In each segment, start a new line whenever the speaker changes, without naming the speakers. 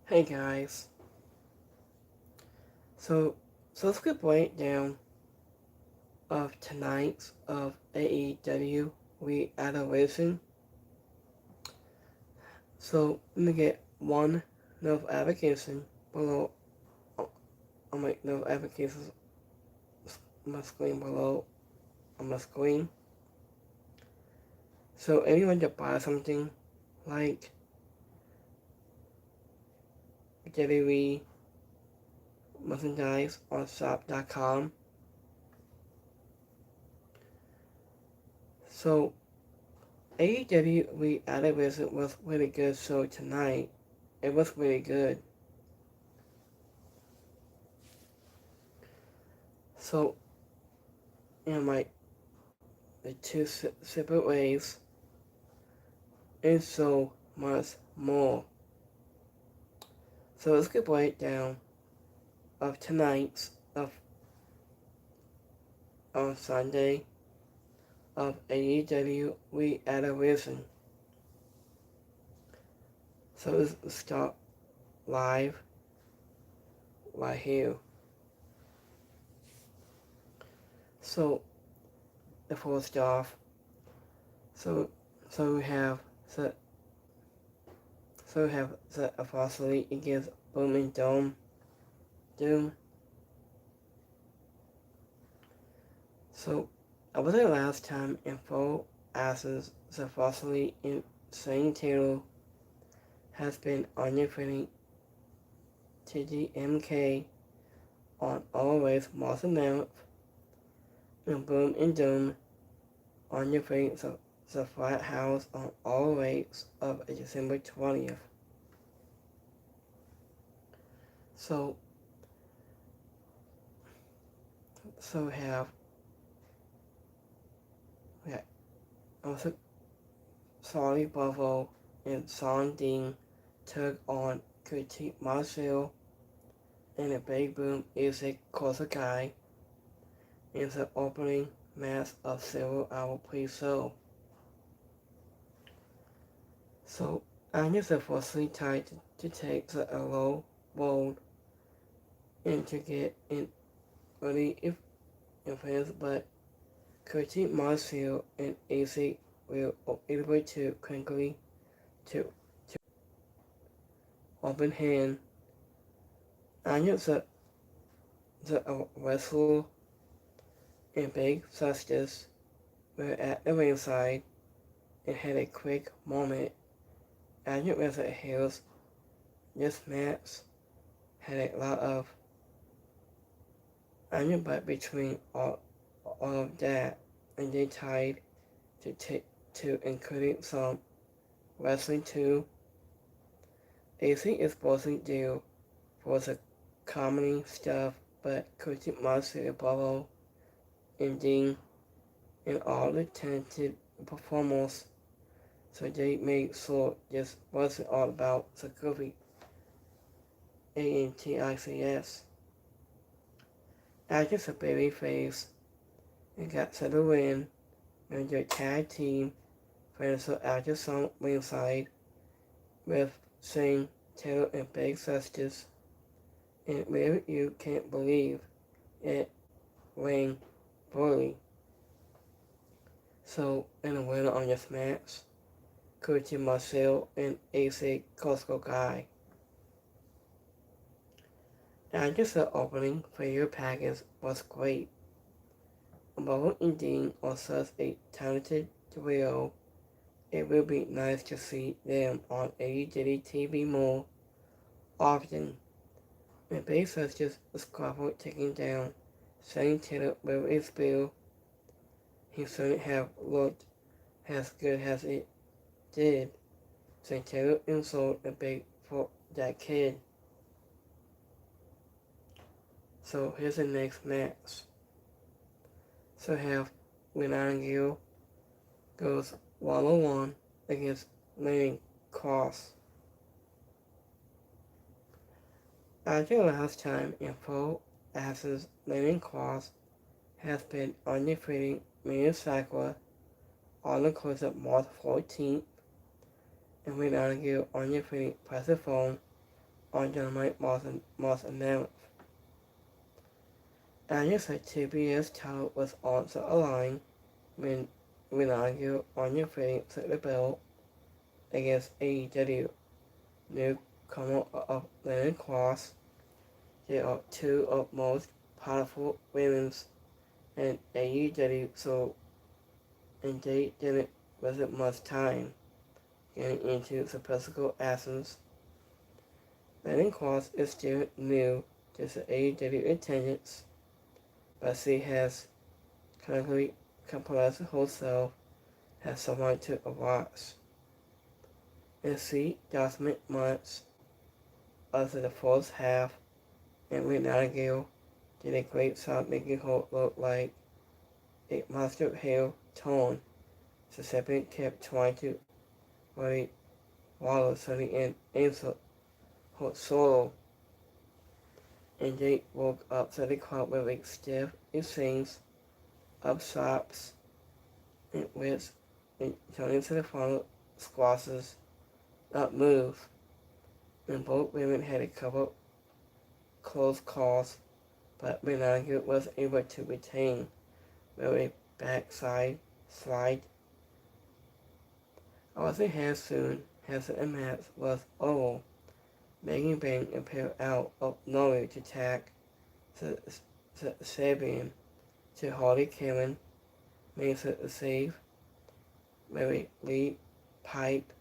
Hey guys, so let's get breakdown of tonight's of AEW We Adoration. So let me get one notification below. I'll make notifications on my screen below on my screen. So anyone that buys something like WWE merchandise on shop.com. So AEW We Adoration was really good show tonight. It was really good. So in my the two separate ways and so much more. So let's get breakdown of tonight's of on Sunday of AEW We Adoration. So let's start live right here. So the first off, so so we have the so we have the Apostle against Boom and Doom. So I was there last time in full asses the Apostle in Saint Taylor has been undefeated to the MK on always March 9th, and Boom and Doom undefeated the Flat House on all rates of December 20th. So we have also Sorry Bravo and Son Dean took on Critique Marcel and the Big Boom Music Kosakai in the opening match of several-hour pre-show. So Agnes forcefully tried to take the low road and to get in early influence, but Critique Marcel and AC were able to quickly to open hand. Agnes the wrestler and Big Justice were at the ringside and had a quick moment. Agnes was at heels. This match had a lot of onion but between all of that, and they tried to including some wrestling too. AC is mostly due for the comedy stuff, but Critic Marcy Apollo and Dean and all the talented performers, so they made sure this wasn't all about the goofy ANTICS. Actors a babyface and got settled in when their tag team finished after some ringside with Shane, Taylor, and Big Justice, and really you can't believe it rang poorly. So, in the winner on this match, Curtis Marcel and AC Costco Guy. After the opening for your package was great. Both and Dean are such a talented trio. It will be nice to see them on AEW TV more often. And Big Justice squabble taking down Shane Taylor with a spill. He shouldn't have looked as good as it did. Shane Taylor insulted Big for that kid. So here's the next match. So have Winangill goes 1-on-1 against Lenny Cross. After last time in full asses, Lenny Cross has been undefeated Minnesota on the course of March 14th, and Winangill undefeated Persephone on Dynamite March 11th. Anya said TBS title was also aligned when Ronaldo on your feet set the belt against AEW. Newcomer of Lennon Cross. They are two of most powerful women's in AEW, so and they didn't wasn't much time getting into the physical essence. Lennon Cross is still new to the AEW attendance, but she has currently completed herself as someone to watch. And she document months of the first half, and Renata did a great job making her look like a mustard hair tone. The serpent kept trying to really wallow Sunny and answer her sorrow, and they woke up to the crowd with a stiff exchange of shots in which turning to the final squashes up move, and both women had a couple close calls, but Renata was able to retain with a backside slide. Also had soon as the match was over, Megan Bang appeared out of nowhere to attack the Sabian to Harley Cameron, makes it a save, very lead pipe,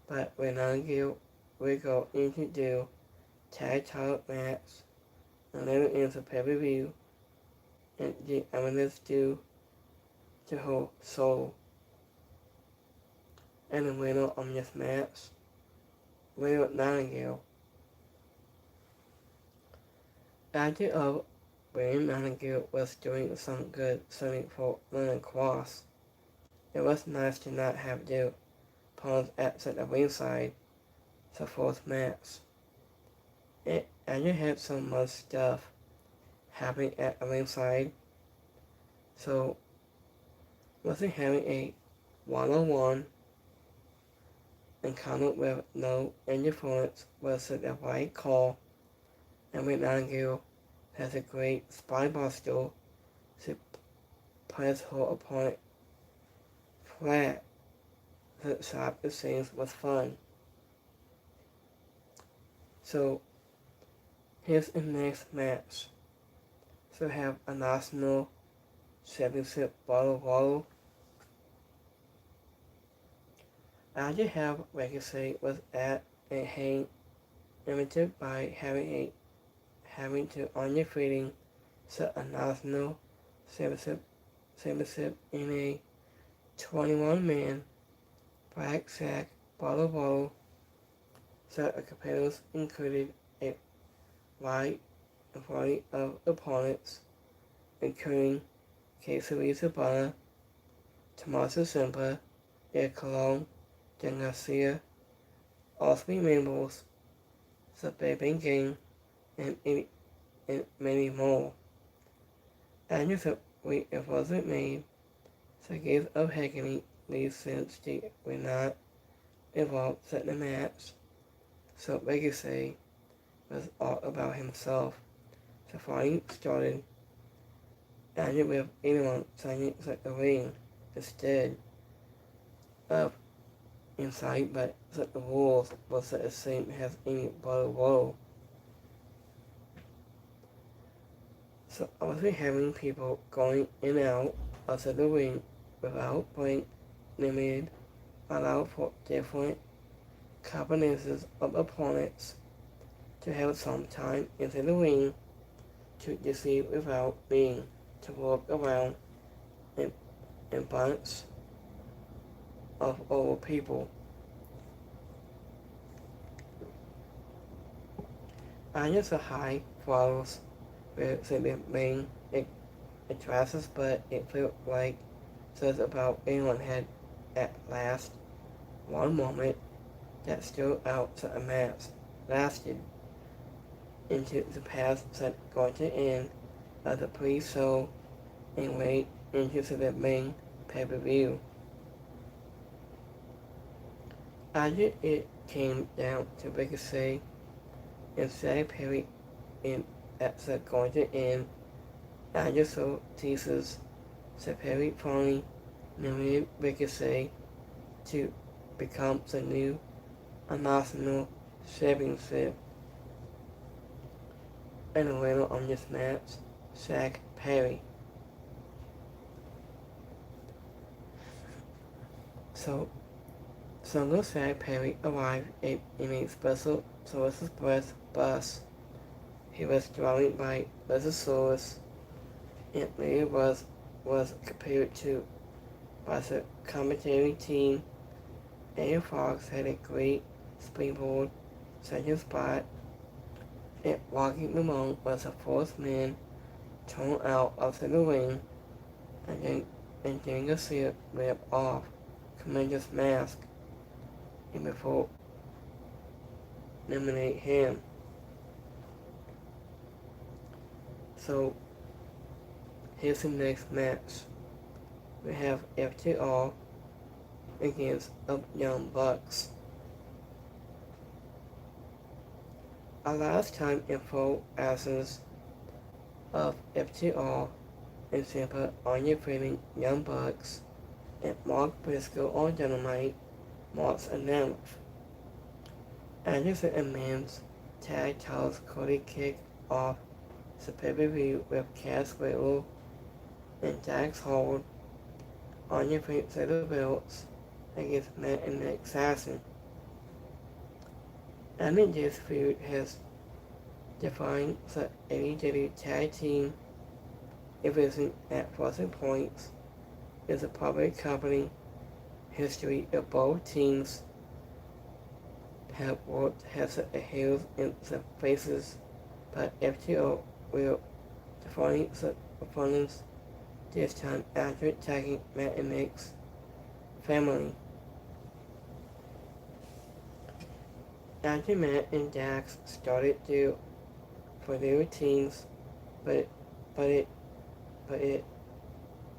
but Renata will go into do tag title match and later ends the pay-per-view, and the evidence due to her soul. And the winner of this match, Will Nightingale. After William Nightingale was doing some good serving for Lennon Cross, it was nice to not have their opponents at the ringside the fourth match. Andrew had so much stuff happening at the ringside, so wasn't having a one-on-one encounter with no interference was the right call, and Renata has a great spinebuster to place her opponent flat. The shot it seems was fun. So here's the next match. So have a national championship bottle. I just have Ricochet was at a hang limited by having to undefeating set a national championship in a 21-man blackjack bottle. Set of competitors included a wide variety of opponents, including Casey Sabana, Tommaso Ciampa, Ed Colon, Dan Garcia, Osprey Mabels, the Baby Gang, and many more. After the week it wasn't made, the case of Hackney leaves since they were not involved in the match, so Ricochet was all about himself. The fighting started, and with anyone signing the ring instead of inside, but the rules was the same as any bottle. So I was having people going in and out of the ring without being limited, allowed for different combinations of opponents to have some time into the ring to deceive without being to walk around and bunch of old people. I just a high follows with the main addresses, but it felt like just about anyone had at last one moment that stood out to a match lasted into the past that going to end of the pre-show and wait into the main pay-per-view. After it came down to Ricochet and Zach Perry in that's going to end. Anderson teases Perry finally nominated Ricochet to become the new National Championship. And the winner on this match, Zach Perry. So Zach Perry arrived in a special Sources Express bus. He was driven by Luchasaurus and later was compared to by the commentary team. A. Fox had a great springboard second spot, and Rocky Ramone was the fourth man thrown out of the ring, and then Garcia ripped off Commander's mask and before eliminate him. So here's the next match. We have FTR against the Young Bucks. Our last time info asses of FTR and Ciampa on defeating Young Bucks and Mark Briscoe on Dynamite March 11th. Anderson and Mims tag titles Cody kicked off the pay-per-view with Cass Wheeler and Dax Howard on defeating the belts against Matt and Nick Assassin. And this feud has defined the AEW tag team division at Frozen Points is a public company history of both teams have worked as the heels and the faces, but FTO will define the opponents this time after attacking Matt and Nick's family. After Matt and Dax started for their routines, but it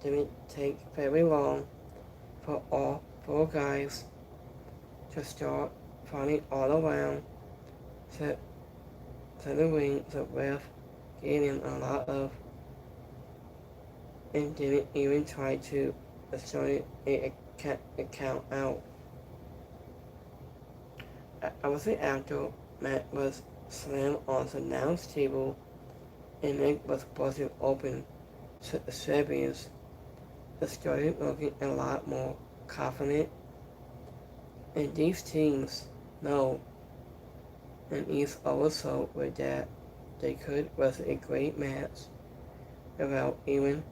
didn't take very long for all four guys to start fighting all around the ring. The ref gave him a lot of and didn't even try to start a count out. Obviously after Matt was slammed on the announce table and Nick was busted open to the Serbians, they started looking a lot more confident. And these teams know and each also with that they could wrestle a great match without even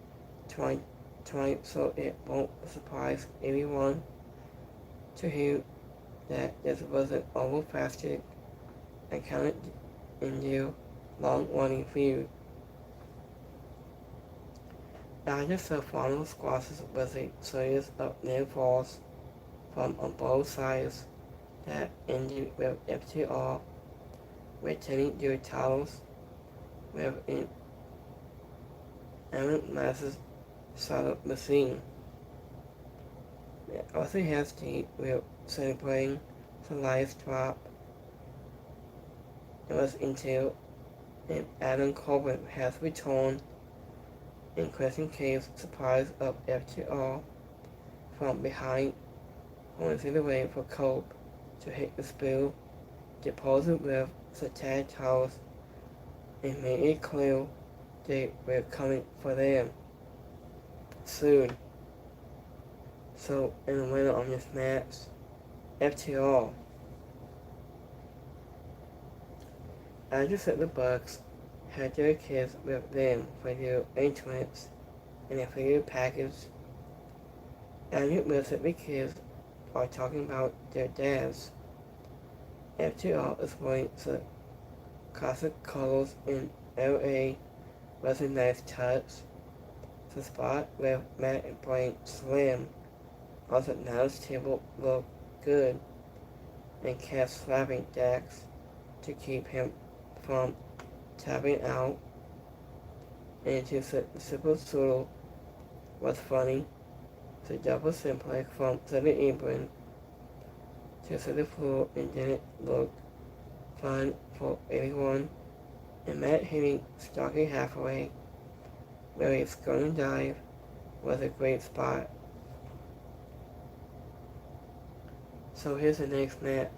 trying, so it won't surprise anyone to hear that this was an overfasted accounted in their long-running feud. After the final squashes was a series of near falls from on both sides that ended with FTR retaining their titles with an Aaron Mass's solid machine. It also has the with celebrating the last drop. It was until Adam Corbin has returned in Christian Cave's surprise of FTR from behind, pointing the way for Cope to hit the spill, deposit with the tag titles, and made it clear they were coming for them soon. So, in the winner of this match, FTR. I just said the Bucks had their kids with them for their entrance in a figure package. And it was that the kids are talking about their dads. FTR is wearing the classic colors in LA was a nice touch. The spot with Matt and Brian Slam on the announce table looked good, and kept slapping Dax to keep him from tapping out. And the simple solo was funny. The double simplex from Zeddy Abram to the floor and didn't look fun for everyone, and Matt hitting Stocky halfway, where a scoring dive was a great spot. So here's the next match.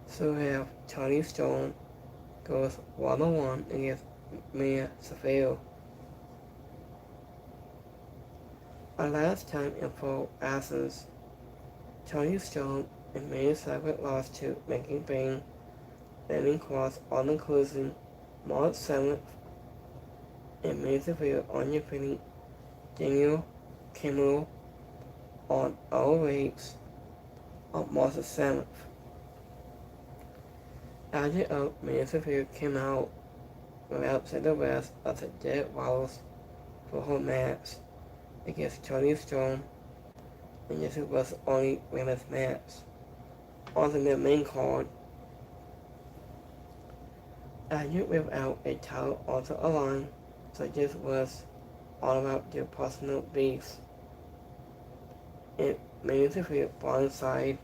So we have Tony Storm goes 1-on-1 against Mia Saville. Our last time in full absence, Tony Storm and Mia Saville lost to Megan Bain, landing cross on the closing March 7th, and Mia Saville on defeating Daniel Kimmel on all rates on March 7th. After Mia Saville came out without the rest of the Dead Wallows for her match against Tony Storm, and this was the only women's match. On the main card, Agnew without a title on the line, so this was all about their personal beefs. It made the field blindside.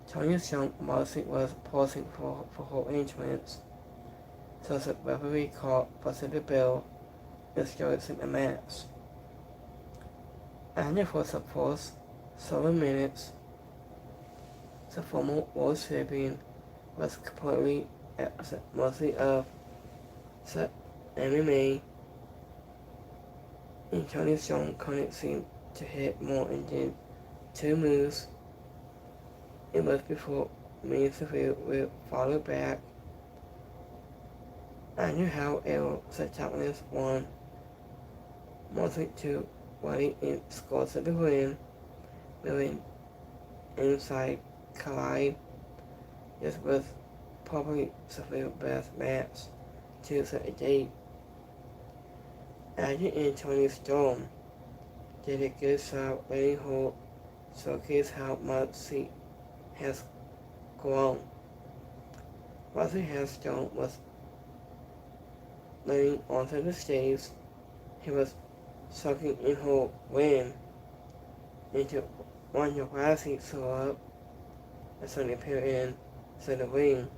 Tony Storm mostly was pausing for her entrance, so the referee called for the bell and started the match. And for the first 7 minutes, the former world champion was completely at the mercy of the MMA, and Tony Storm couldn't seem to hit more than 2 moves. It was before Mia Saville would follow back. I knew how ill the toughness won, mostly to White and scores at the win, with inside collide. This was probably Saville's best match to the date. Agnew and Tony Storm did a good job letting her showcase how much she has grown. Wesley Headstone was leaning onto the stage. He was sucking in her win into one of Wesley saw up and suddenly appeared into the ring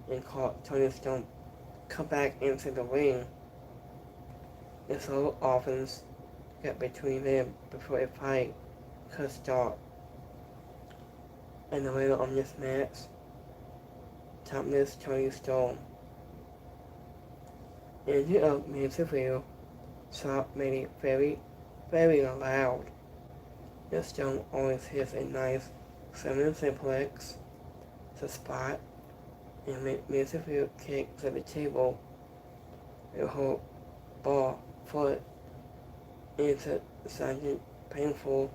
and caught Tony Storm come back into the ring. And so offense got between them before a fight could start. And the winner of this match, topless Tony Storm. Injury of Mia Saville shot made it very, very loud. This Storm always hits a nice feminine simplex, the spot, and Mia Saville kick to the table with her ball foot into something painful.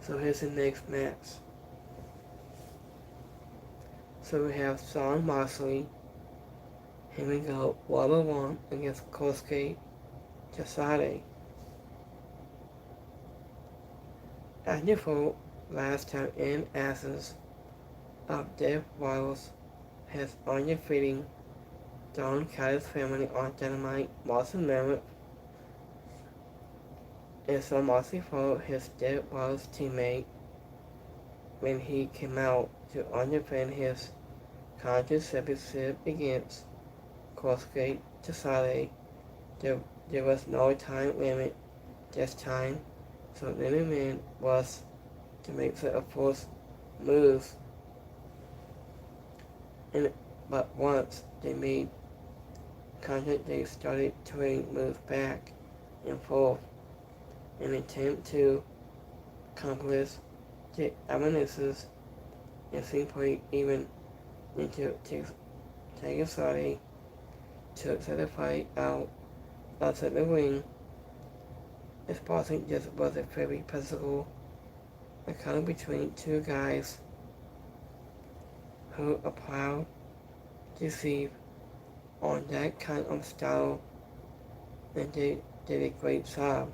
So here's the next match. So we have Sean Moxley. Here we go, 1-on-1 against Kosuke Jasade. After for last time in absence of Death Wiles has undefeating Don Callis family on Dynamite March 11th. And so Moxley followed his Dead Wiles teammate when he came out to undefend his conscious championship against Kosuke Jasade. There was no time limit this time, so the limit was to make the first move. But once they made contact, they started trading moves back and forth in an attempt to accomplish the advances and simply even into Tagasari took the fight out outside the ring. This boxing just was a very physical encounter between two guys who are proud to deceive on that kind of style, and they did a great job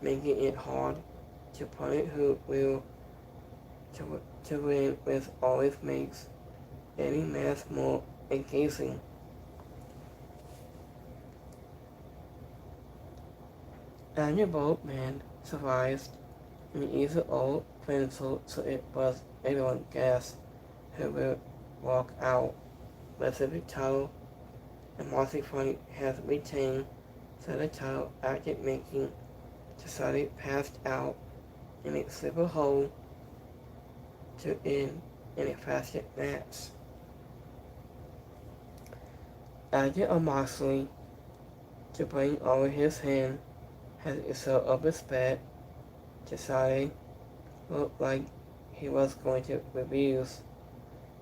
making it hard to opponent who will to win, which always makes any match more engaging. Daniel both men survived in either old pencil, so it was everyone guessed who will walk out with the title, and Marcy Funny has retained the title after making Society passed out in a sleeper hole to end in a fashion match. After Moxley to bring over his hand has a sort of respect, Society looked like he was going to refuse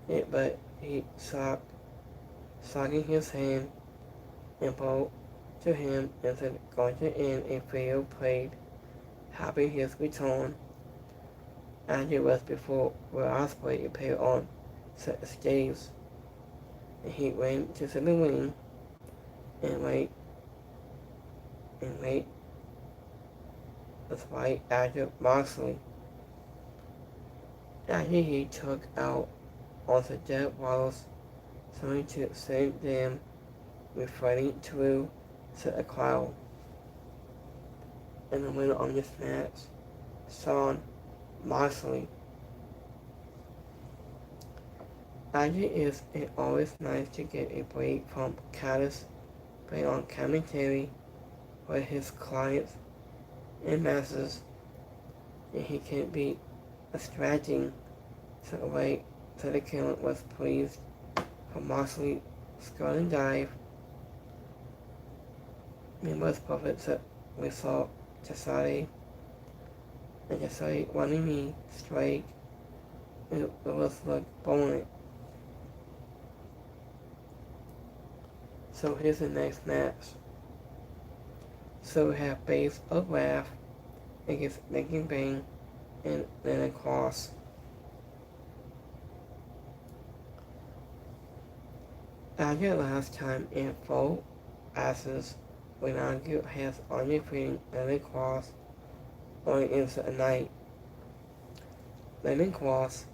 it, but he slacking his hand and bowed to him instead of going to end a field played, happy his return. As it was before, where Osprey appeared on the stage, and he went to the ring and wait was right after Moxley. After he took out all the dead walls, trying to save them, referring to the crowd. And the winner of this match, Shawn Moxley. After it is always nice to get a break from Callis being on commentary with his clients and masters, and he can be distracting the way that the killer was pleased for Moxley skull and dive. It was perfect that we saw Society and Society wanting me straight. It was like bowling. So here's the next match. So we have Base of Wrath against Megan Bang and Lennon Cross. After last time in full asses, Ronaldo has only defeated Lennon Cross only into a night. Lennon Cross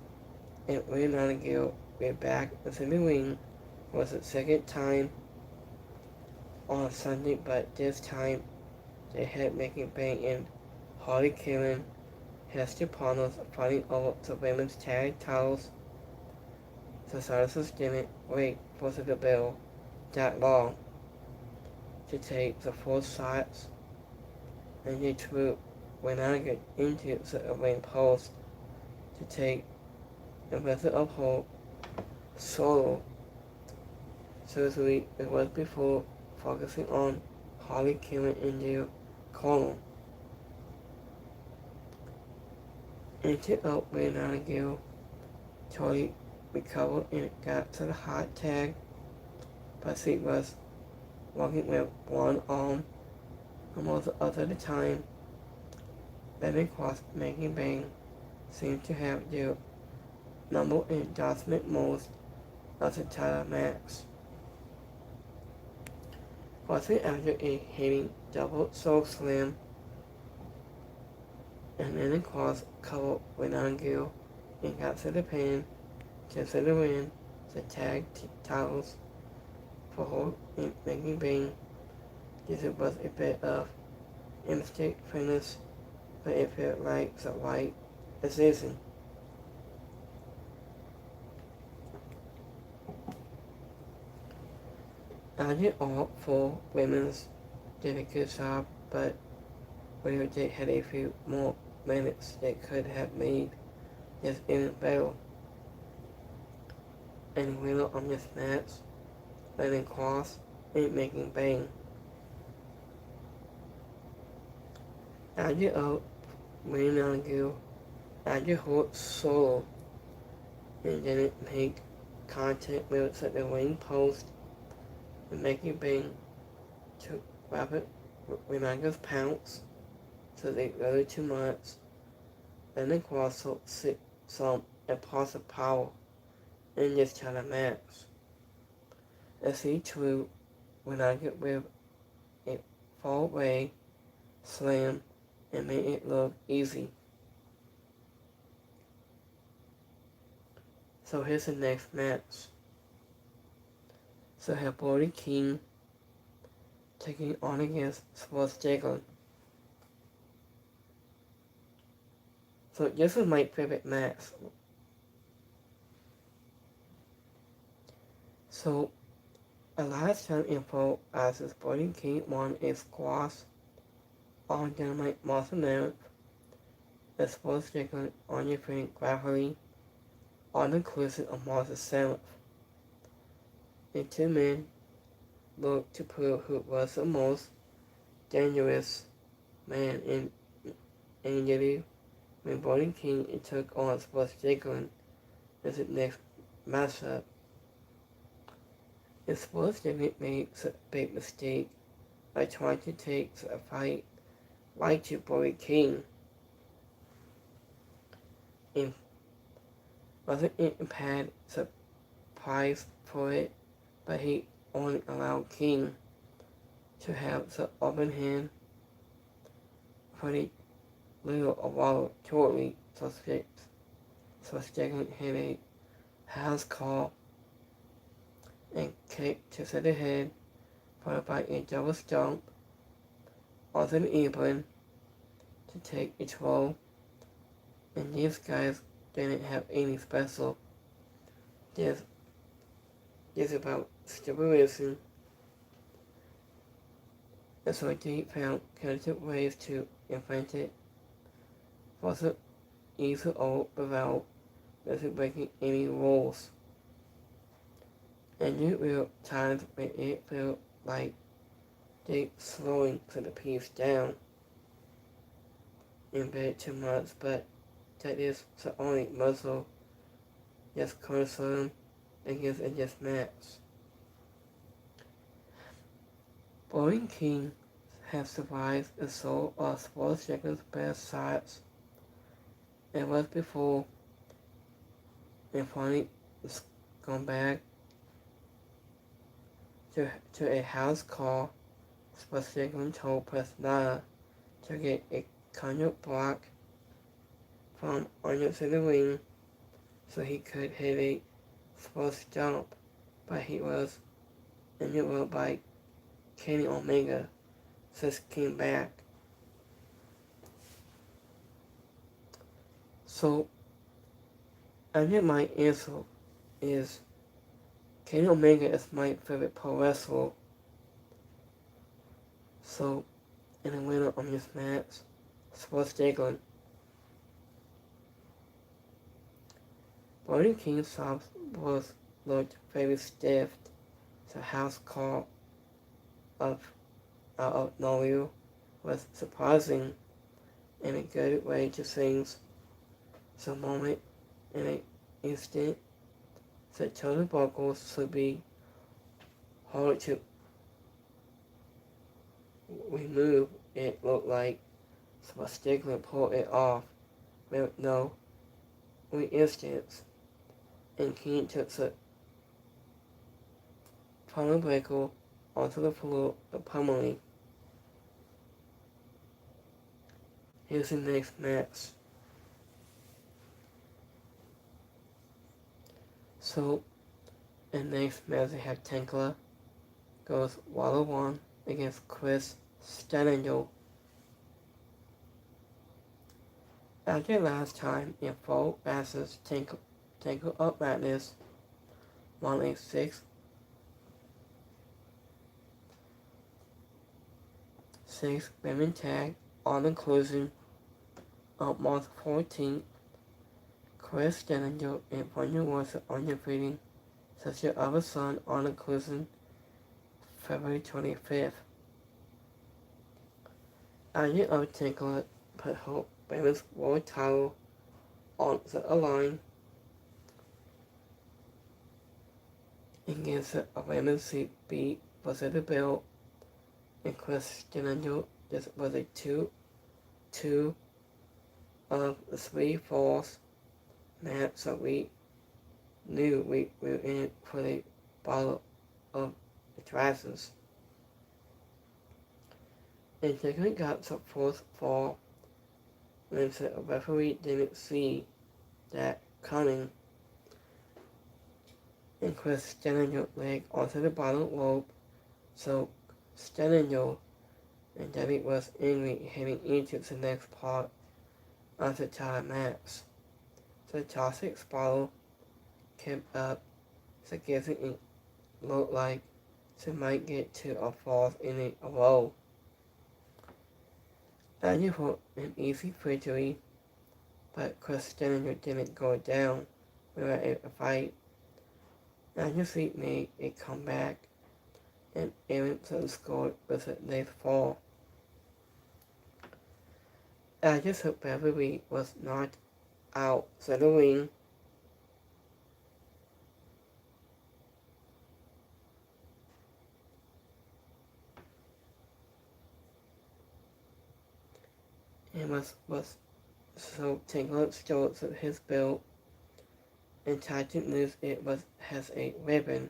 and Ronaldo were back in the ring for the second time on Sunday, but this time they had Megan Bang and Harley Quinn Hester Partners fighting over the women's tag titles. The Saracens didn't wait for the bell that long to take the full shots, and they threw Ronaldo into the ring post to take the method of hope solo surgery. It was before focusing on Harley Quinn in their corner. Into up Ronaldo totally recovered and got to the hot tag, but he was walking with one arm almost the other at a time. Lennon Cross Megan Bang seemed to have their number endorsement most of the title match. Crossing after a hitting double soul slam, and Lennon Cross covered Ronaldo and got to the pin to win the tag titles for Hulk and Megan Bang. This was a bit of a mistake finish, but it felt like the right decision. I did all four women's did a good job, but Rio J had a few more minutes they could have made this even better. And the winner on this match, Lennon Cross and Megan Bang. After out Ronaldo, after Holt solo and didn't make contact with the ring post, and Megan Bang took rapid Ronaldo's pounce, so they really too much. Lennon Cross took some impulsive power in this kind of match, as he threw Ronaldo with a fall-away slam and made it look easy. So here's the next match. So have Brody King taking on against Schwarzenegger. So this is my favorite match So, a last time info as the Sporting King won a squash on Dynamite March 9th. The sports segment on your friend gradually on the conclusion of March 7th. The two men looked to prove who was the most dangerous man in AEW when Sporting King took on Sports Strickland as the next matchup. The Sports Strickland made a big mistake by trying to take a fight right to Sporting King. And wasn't Impact surprised for it, but he only allowed King to have the open hand for the little a while shortly, so Strickland hit a house call and kick to the head, followed by a double stomp onto the apron to take its role. And these guys didn't have any special. Just about stabilization. And so they found creative ways to invent it. Wasn't easy or without breaking any rules. And there were times when it felt like they slowing the piece down in bed too much, but that is the only muscle just concern against and just match. Sporting King has survived the soul of Sports Strickland's best sides and was before and finally gone back to a house call. Sports Strickland told Presnada to get a conduit block from under the ring so he could hit a sports jump, but he was interrupted by Kenny Omega, just came back. So, I think my answer is Kenny Omega is my favorite pro wrestler. So, and the winner on this match, Sports Strickland. Sporting King's subs looked very stiff. The house call out of nowhere was surprising and a good way to things. The moment in an instant, the total buckles should be hard to remove. It looked like so Strickland pulled it off with no resistance, and King took the final breaker onto the floor permanently. Here's the next match. So, in the next match we have Tenkla goes 1-1 against Chris Stanangelo. After last time in 4 matches, Tenkla of Madness won a 6 women tag on the conclusion of March 14th. Chris Stanangelo and Wonder was undefeated Sister of a Son on the conclusion February 25th. Anya of Tenkla put her women's world title on the line against the women's CB was at the belt, and Chris Stanangelo this was a 2 of the 3 falls match, so we knew we were in it for the bottle of the dresses. And Tenkla got the 4th fall when the referee didn't see that coming, and Chris Stanangelo leg onto the bottom rope, so Stanangelo and Debbie was angry heading into the next part of the title match. The toxic bottle kept up, so giving looked like she might get to a falls in a row. I for an easy victory, but Christina didn't go down without a fight. Legacy made a comeback, and Aronson scored with a nice fall. Legacy Beverly was knocked out of the ring. And was so Tingler stole his belt, and Titan news it has a ribbon,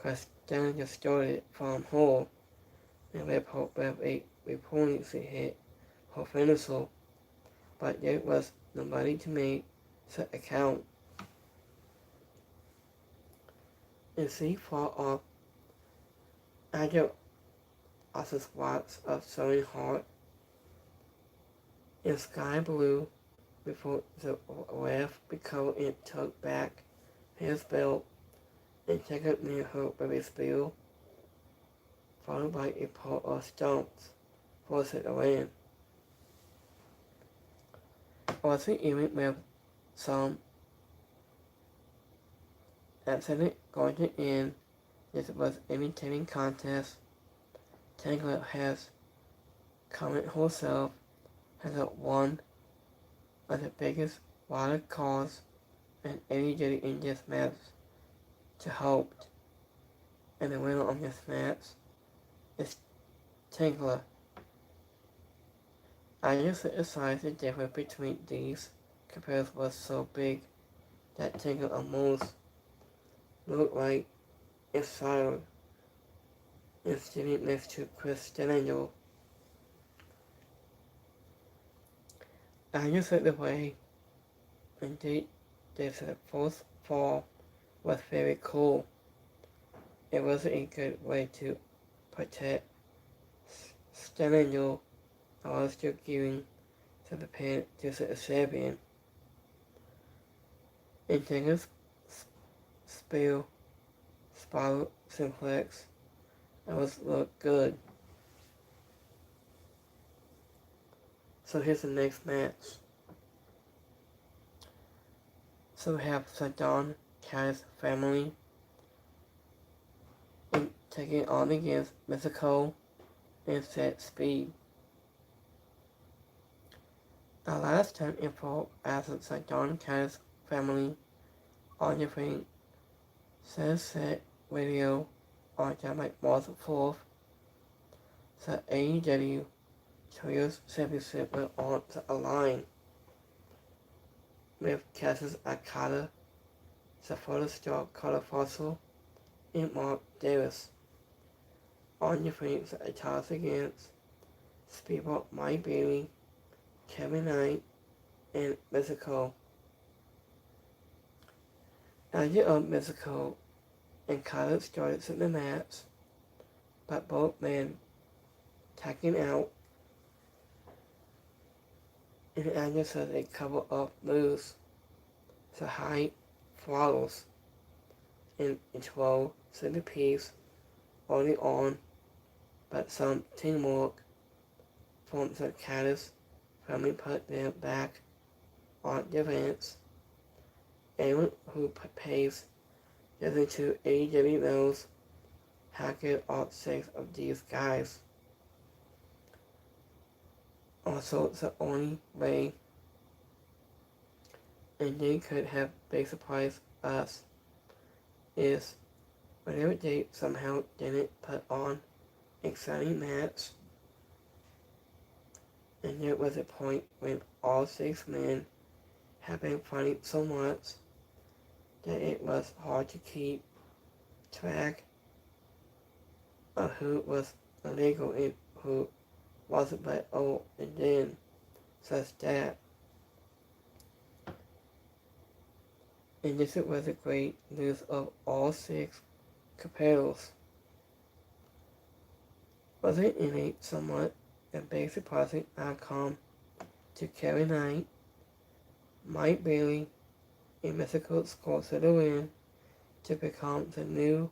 cause Stan just stole it from her, and Rip Hope with a reportedly hit her finisher, but there was nobody to make the account. And she fought off other spots of showing heart in sky blue before the ref because it took back his belt and took it near her with a spill, followed by a pull of stumps, forcing it in. Also, even with some accident going to end, this was an entertaining contest. Tangler has commented herself has one of the biggest wild cards in AEW in this match to hope, and the winner of this match is Tangler. I just decided the difference between these compares was so big that Tangler almost looked like it's silent and sitting next to Chris Daniel. I just said the way indeed this fourth fall was very cool. It wasn't a good way to protect Daniel. I was still giving to the pin to the Serbian. And Tanger's spill spiral simplex. That was look good. So here's the next match. So we have Saddam Kai's family and taking on against Mythical and Set Speed. The last time info as Saddam Kai's family on the ring says set radio on March 4th. The AEW Trios Championship went on the line with Cassius Akata, the photo star Carter Fossil, and Mark Davis. On the ring, the attacks against Speedball Mike Bailey, Kevin Knight, and Mythical. Neither of Mythical and Carter started the match, but both men tagging out, and Anya said a couple of moves, the high follows, and a 12 centerpiece early on, but some teamwork from the Caddis family put them back on defense. Anyone who pays attention to AEW knows how good all 6 of these guys. Also, the only way and they could have big surprised us is whenever they somehow didn't put on exciting match, and there was a point when all 6 men had been fighting so much that it was hard to keep track of who was illegal and who wasn't, but and then such that. And this was a great news of all 6 competitors. Was it in a somewhat a big surprising outcome to Kevin Knight, Mike Bailey, a mythical score to the win to become the new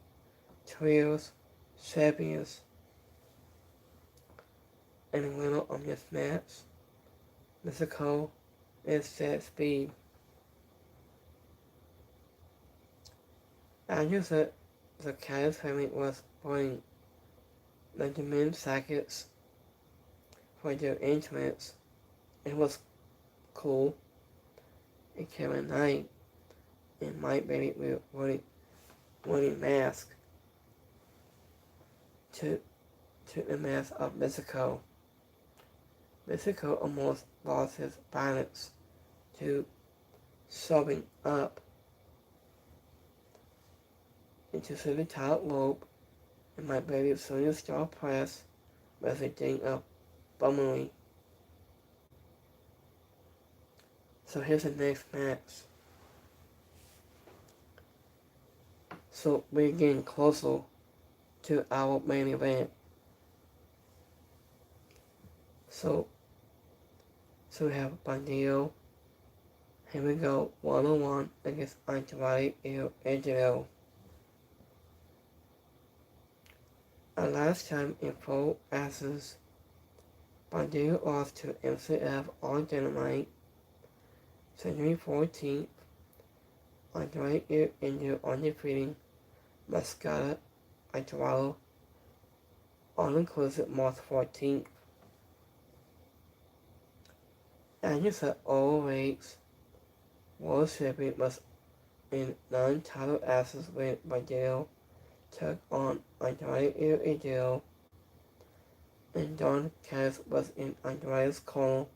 trios champions and the winner of this match, Mr. Cole, is Set Speed. After the Caddis family was putting Benjamin Sackett's for their entrance, it was cool. And Kevin Knight and Mike Bailey were wearing masks to the mask of Mexico. Mexico almost lost his balance to shoving up into the top rope, and Mike Bailey soon star press was a thing of bummery. So here's the next match. So we're getting closer to our main event. So we have Bandido. Here we go, 1-on-1 against Andrade El Idolo. Last time in 4 Asses, Bandido lost to MCF on Dynamite, January 14th. Andrade El Idolo on defeating Mascata Andrade on inclusive March 14th. Agnes at all rates, World Champion was in non-title Asses when Bandido took on Andrade El Idolo, and Don Callis was in Andrade's corner,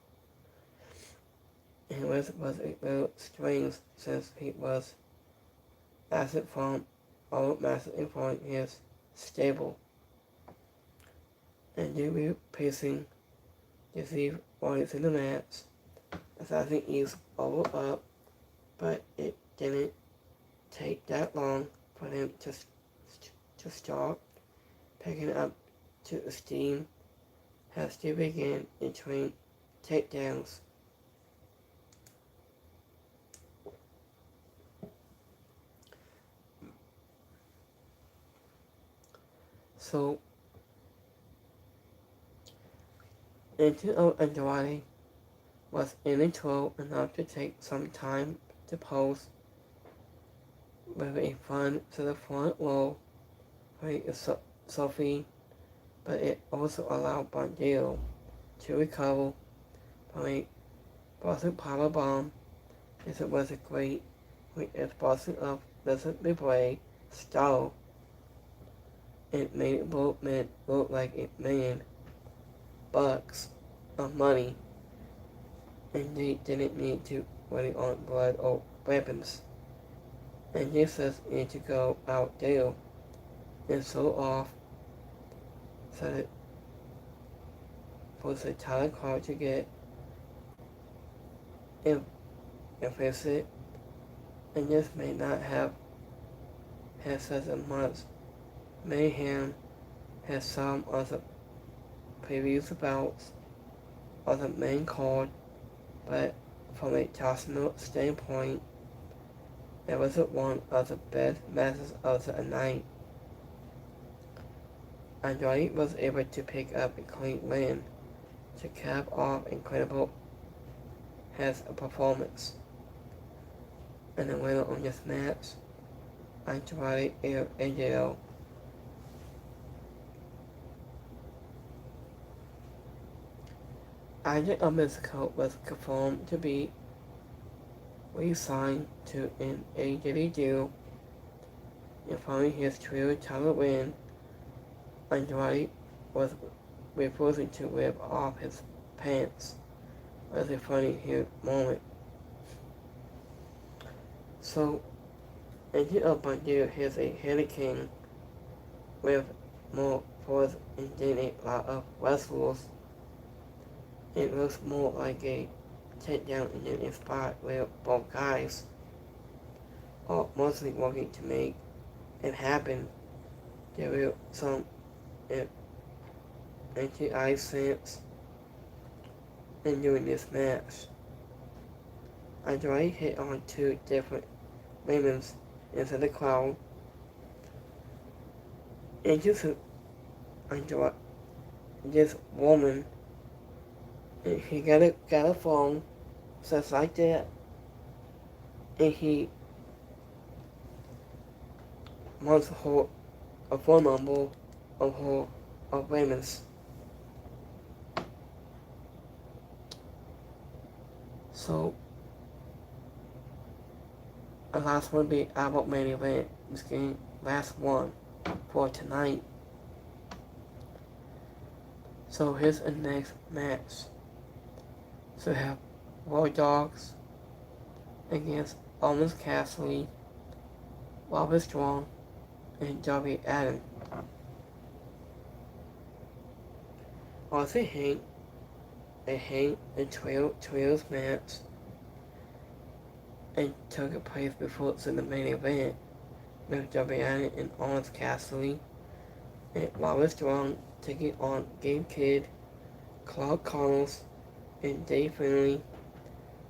and was a little strange since he was absent from all matches involving his stable. And they were pacing to see what is in the match, assessing each over up, but it didn't take that long for them to start picking up to the steam as they began entering takedowns. So, Entry of Andrade was initial enough to take some time to pose with a front to the front row for Sophie, but it also allowed Bandido to recover from a Boston powerbomb, as it was a great Boston of Lizard LeBray style. It made both men look like $1 million of money, and they didn't need to worry on blood or weapons. And Jesus needed to go out there and so off so that for the entire crowd to get invested, and this may not have had such a much mayhem as some of the previous bouts of the main card, but from a technical standpoint, it was one of the best matches of the night. Andrade was able to pick up a clean win to cap off incredible as a performance. And the winner of this match, Andrade El Idolo. Agent of Mexico was confirmed to be re-signed to an AEW deal, and following his trio title win, Andrade was refusing to rip off his pants. It was a funny moment. So, Agent of Bandido has a hurricane with more force than a lot of wrestlers. It looks more like a takedown in a spot where both guys are mostly working to make it happen. There were some anti-ice sense in doing this match. Andrade hit on 2 different women into the crowd, And just enjoy this woman, and he got a phone, just like that, and he wants her a phone number of her of women's. So the last one be our main event. This game last one for tonight. So here's the next match. So we have Raw Dogs against Owens Cassidy, Robert Strong, and Darby Allin. Also a trios match and took place before the main event with Darby Allin and Owens Cassidy and Robert Strong taking on Game Kid, Claude Connors, and Dave Finlay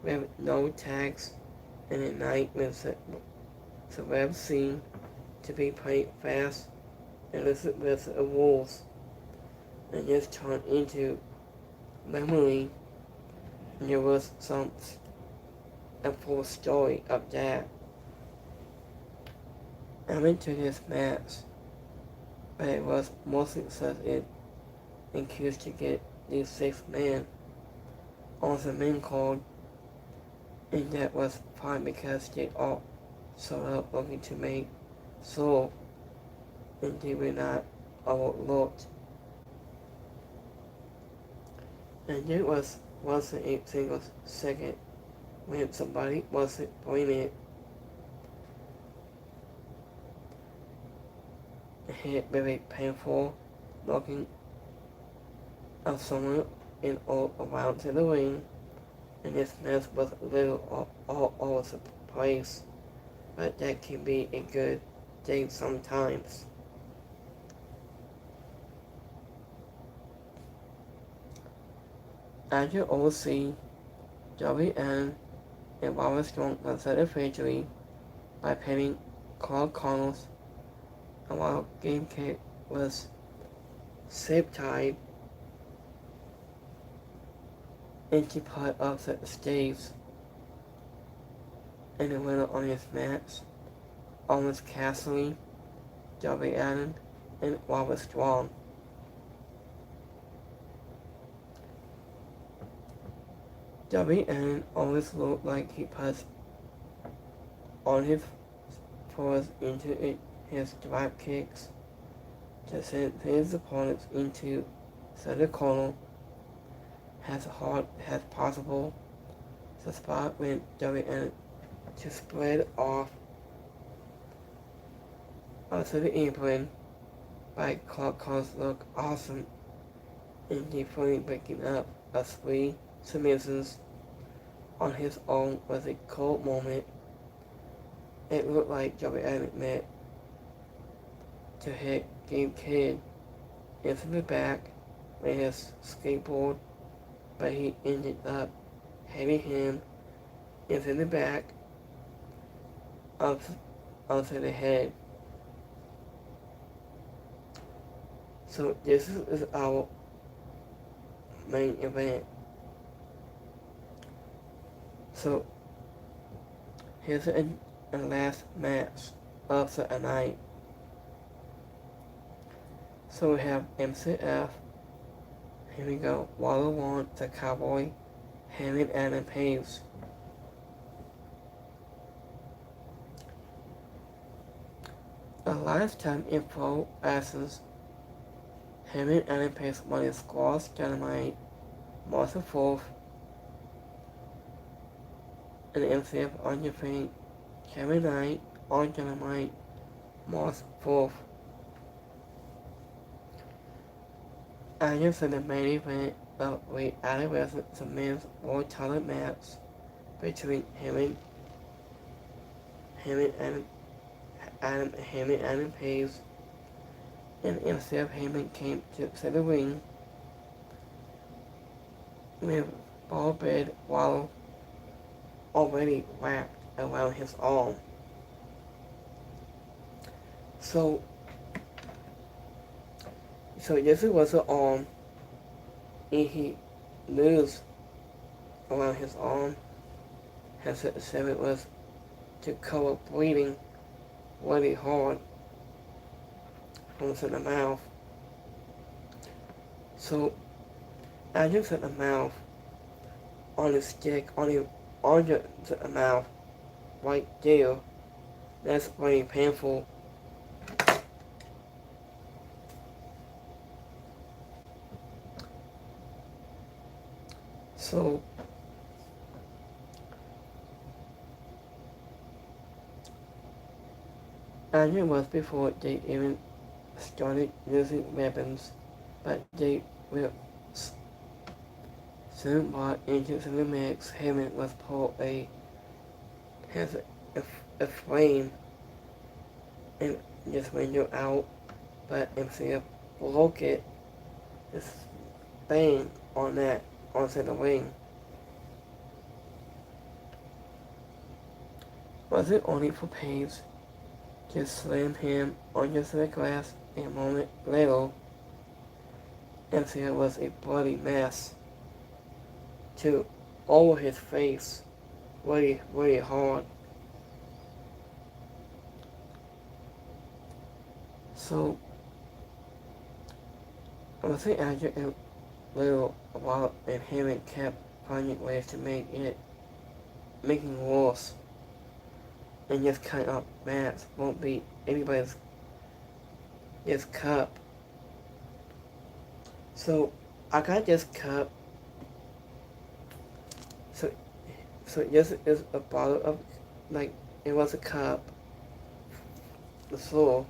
with no tags and a night with the web scene to be played fast and with the rules and just turned into memory. And there was a full story of that. I'm into this match, but it was mostly because it increased to get these 6 men on the main card, and that was fine because they all showed up looking to make soul, and they were not overlooked. And there wasn't a single second when somebody wasn't doing it. Hit very painful looking of someone in all around to the ring, and this mess was a little all over the place, but that can be a good thing sometimes. As you all see, WN and Robert Strong got set a victory by pinning Carl Connors, and while Game Kid was zip-tied into part of the stage, and the winner on this match, Owens Cassidy, Darby Allin, and Robert Strong. Darby Allin always looked like he put on his paws into his drop kicks to send his opponents into the corner as hard as possible. The spot when Darby Allin to spread off onto the apron by Clark Connors looked awesome, and he fully breaking up a 3 submissions on his own was a cool moment. It looked like Darby Allin meant to hit Game Kid into the back with his skateboard, but he ended up hitting him into the back onto the head. So this is our main event. So here's the last match of the night. So we have MCF. Here we go. Waller One, the Cowboy, Hammond, Adam Page. A lifetime info asses Hammond, Adam Page won his Squash Dynamite March 4th, and MCF on your feet Kevin Knight on Dynamite March 4th. After the main event of the AEW the men's world title match between Hammond Adam Page and MCF. Hammond came to the ring with ball bed while already wrapped around his arm. So So this was an arm, and he moves around his arm. Has said it was to cover bleeding really hard almost in the mouth. So I just at the mouth on his stick on the mouth right there. That's really painful. So as it was before they even started using weapons, but they were soon brought into the mix. Hammond was pulled has a flame and just window out, but MCF broke it, just bang on that onto the wing. Was it only for Paige to slam him onto the glass a moment later? MCF was a bloody mess to over his face, really, really hard. So I was after a little while, and Hammond kept finding ways to making worse. And just cut up mats won't be anybody's just cup. So I got this cup. So this is a bottle of, like, it was a cup. The floor.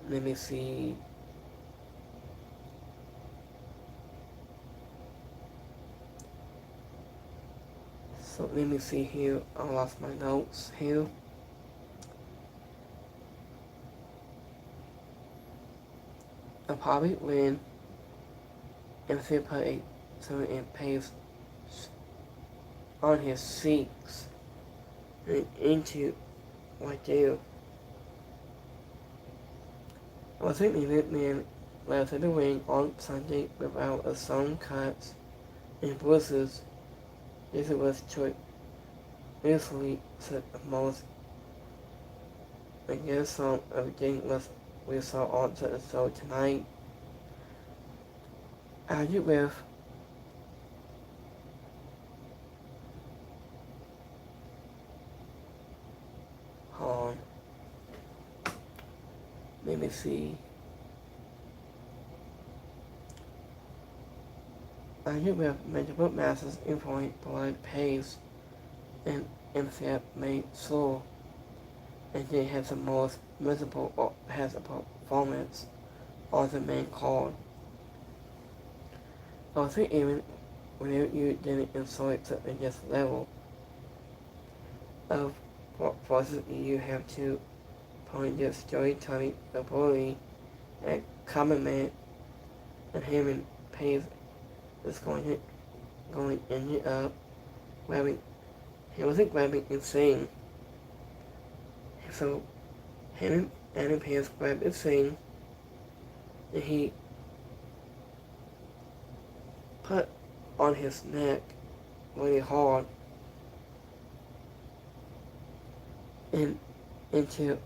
Let me see. So let me see here. I lost my notes here. I'll probably win if they put some in paste on his cheeks and into right there. I think the Hitman left in the ring on Sunday without a some cuts and bruises. This was to easily set the most against some of the was we saw on the show tonight. As you with on, let me see. As you with multiple masses in point blood pace and MCF made sore, and they had the most miserable or has a performance on the main card. Also, even when you didn't insult at this level of forces, you have to point your storytelling ability and compliment and Hammond pays is going in it up grabbing. He wasn't grabbing insane. So Hammond and Pants grabbed insane and he put on his neck really hard and into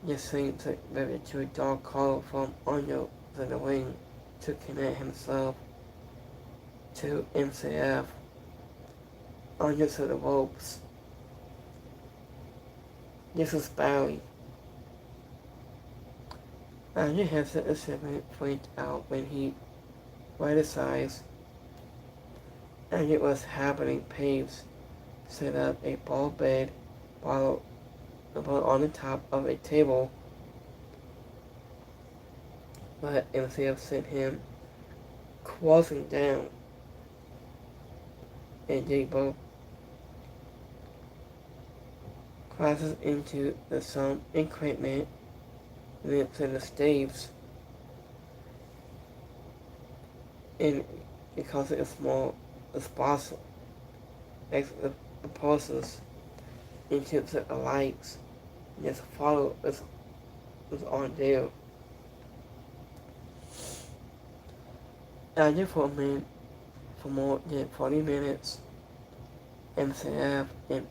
just saying to a dog collar from under the wing to connect himself to MCF under the ropes. This was Barry. Andrew has the assessment point out when he criticized and it was happening. Paves set up a ball bed bottle on the top of a table, but MCF sent him crossing down, and they both crosses into the some equipment linked to the staves, and because it is small, it's possible. the pulses into the likes. Just follow is on there. After for more than 40 minutes, MCF and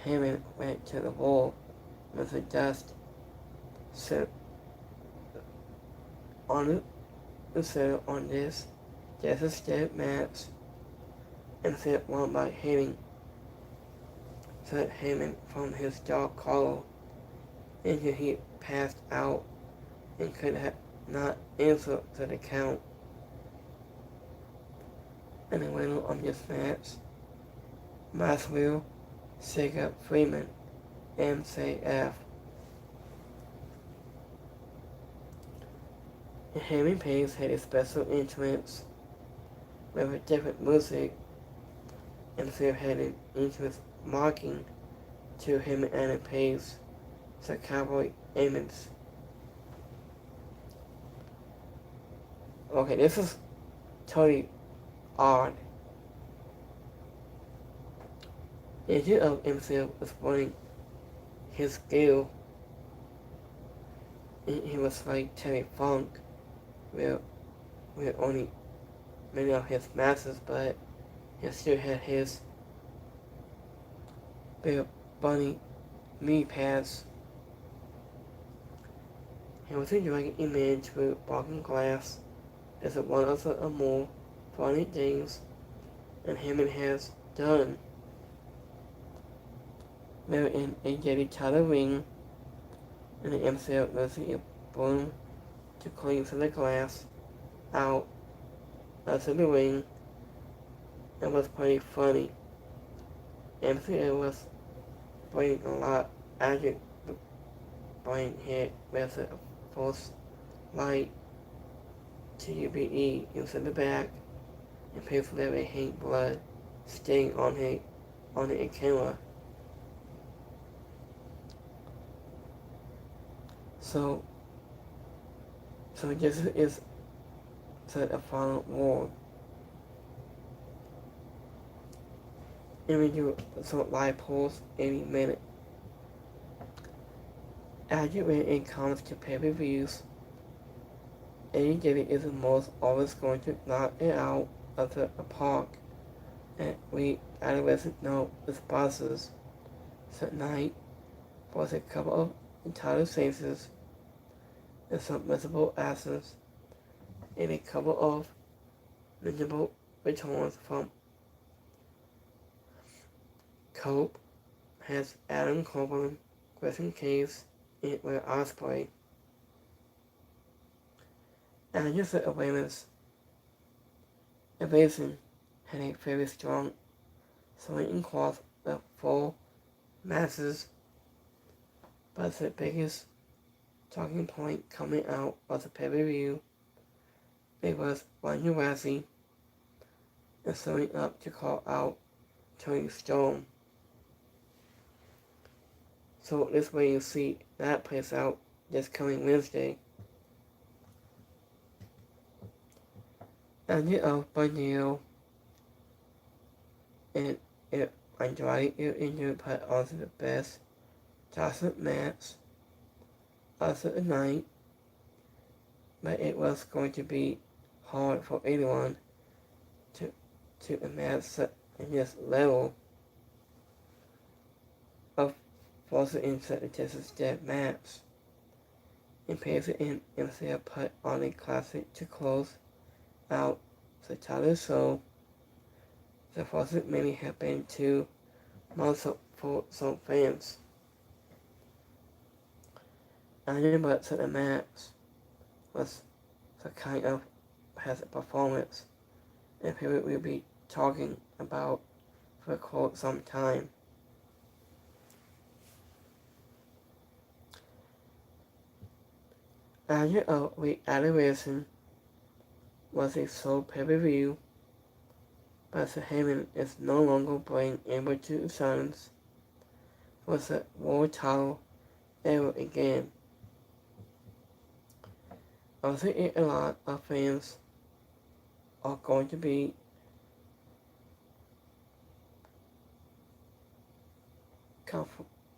Hammond went to the wall with the dust set on this just a step match and set one by hitting set Hammond from his jaw collar until he passed out and could have not answer to the count. And the winner of this match, Maxwell Sega Freeman, MCF. And Hammond Page had a special entrance with a different music, and MCF had an entrance marking to him and Page, the Cowboy Amos. Okay, this is totally odd. Instead of himself exploring his skill, he was like Terry Funk, with only many of his masters, but he still had his big bunny knee pads. He was enjoying a image with broken glass as one of the more funny things and Hammond has done. They're in a Jetty title ring, and the MCL using a broom to clean the glass out of the ring. It was pretty funny. MCL was bringing a lot after the brain hit with a false light to UBE into the back and people let a hang blood stain on a camera. So this is the final war. And we do some live polls any minute. When it comes to pay-per-views, AEW is the most always going to knock it out of the park, and we adolescent know the sponsors. Tonight was a couple of entitled faces and some miserable asses, and a couple of miserable returns from Cope has Adam Copeland, Griffin Case, and Will Ospreay. And just the awareness, Evasion had a very strong swinging across the full masses, but the biggest talking point coming out of the pay-per-view, it was Ronda Rousey and showing up to call out Tony Storm. So this way you see that plays out this coming Wednesday. And Bandido and Andrade Injured put on the best toss-up match of the night, but it was going to be hard for anyone to amass in this level of forcing into the Texas Death match. And Paige and MCL put on a classic to close out the title show. The first many have been 2 months for some fans. And but the match was the kind of has a performance and people will be talking about for quite some time. After a week adoration was a sole pay-per-view, but the Heyman is no longer being able to silence was a world title ever again. I think a lot of fans are going to be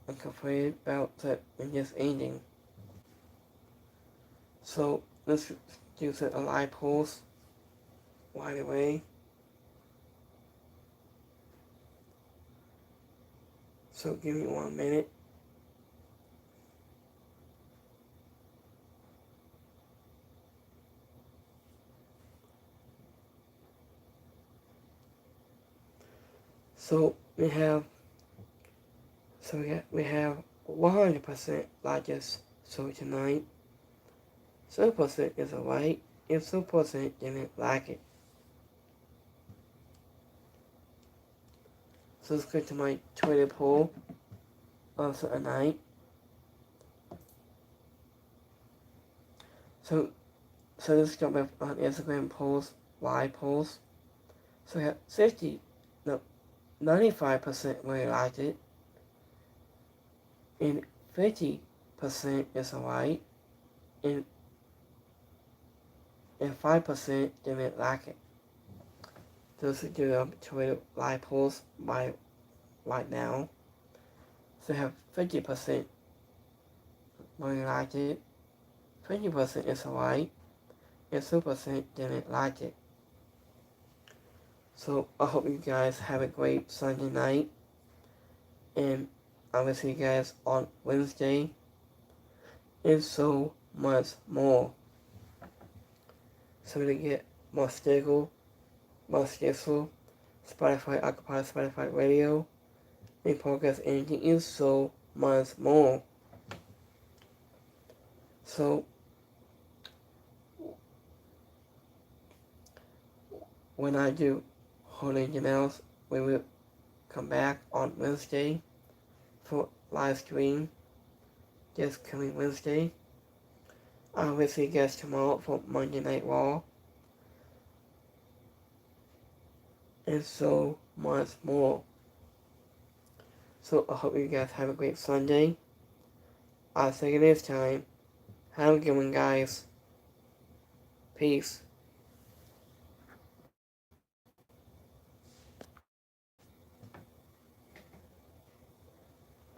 completed bout that in this ending. So let's do a live pulse right away. So give me 1 minute. So we have 100% largest so tonight. 0% is alright. If 0% didn't like it. So let's go to my Twitter poll of the night. So let's go with on Instagram polls, live polls. So we have 95% really liked it, and 50% is alright, and 5% didn't like it. So let's do Twitter live polls right now. So we have 50% really liked it, 20% is alright, and 2% didn't like it. So I hope you guys have a great Sunday night, and I will see you guys on Wednesday, and so much more. So to get more stable, Spotify, Occupy, Spotify Radio, and podcast, anything is so much more. So when I do Holding Janelles, we will come back on Wednesday for live stream this coming Wednesday. I will see you guys tomorrow for Monday Night Raw, and so much more. So I hope you guys have a great Sunday. I'll see you next time. Have a good one, guys. Peace.